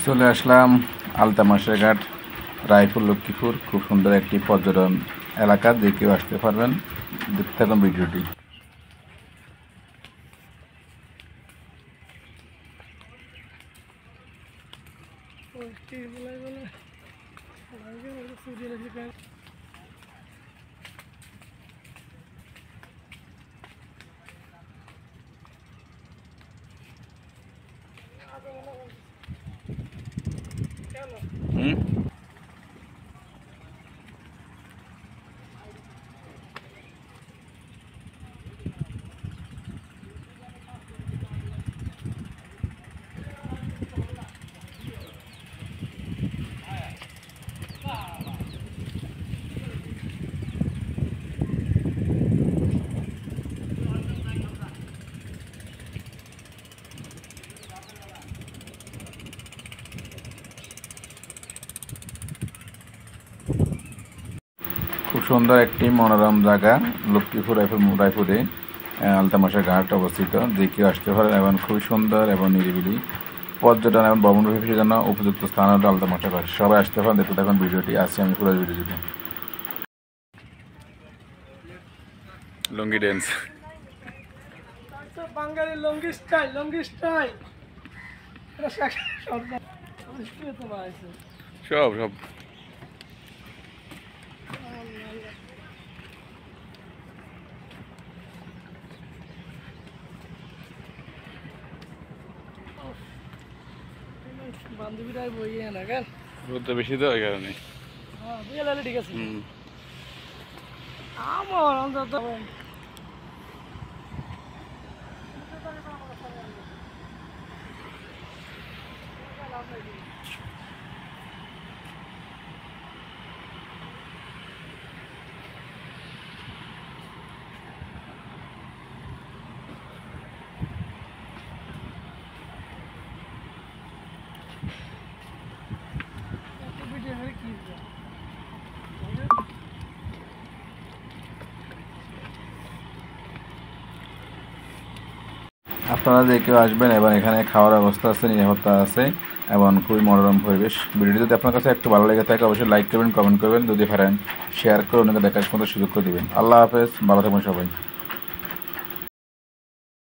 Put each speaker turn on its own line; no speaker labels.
চলে আসলাম আলতামাশের ঘাট, রায়পুর লক্ষ্মীপুর। খুব সুন্দর একটি পর্যটন এলাকা, যে কেউ আসতে পারবেন। দেখতে থাকুন ভিডিওটি। খুব সুন্দর একটি মনোরম জায়গা লক্ষ্মীপুর রায়পুরে আলতামাশের ঘাট অবস্থিত, যে কেউ আসতে পারেন এবং খুবই সুন্দর এবং নিরিবিলি পর্যটন এবং ভ্রমণ পিপাসুদের জন্য উপযুক্ত স্থান হলো আলতামাশের ঘাট। সবাই আসতে পারেন। দেখতে থাকুন ভিডিওটি। আছি আমি পুরো ভিডিওতে। লুঙ্গি ড্যান্স,
বাঙালি লঙ্গি স্টাইল
সব সব
বান্ধবীরাই বইয়ে না কেন
রোদ বেশি তো ওই কারণে।
হ্যাঁ বুঝে ঠিক আছে। আমার অন্তত
আপনারা যে কেউ আসবেন এবং এখানে খাওয়ার ব্যবস্থা আছে, নিরাপত্তা আছে এবং খুবই মনোরম পরিবেশ। ভিডিওটি যদি আপনার কাছে একটু ভালো লেগে থাকে অবশ্যই লাইক করবেন, কমেন্ট করবেন, যদি পারেন শেয়ার করে অন্যকে দেখার মতো সুযোগ করে দেবেন। আল্লাহ হাফেজ, ভালো থাকবেন সবাই।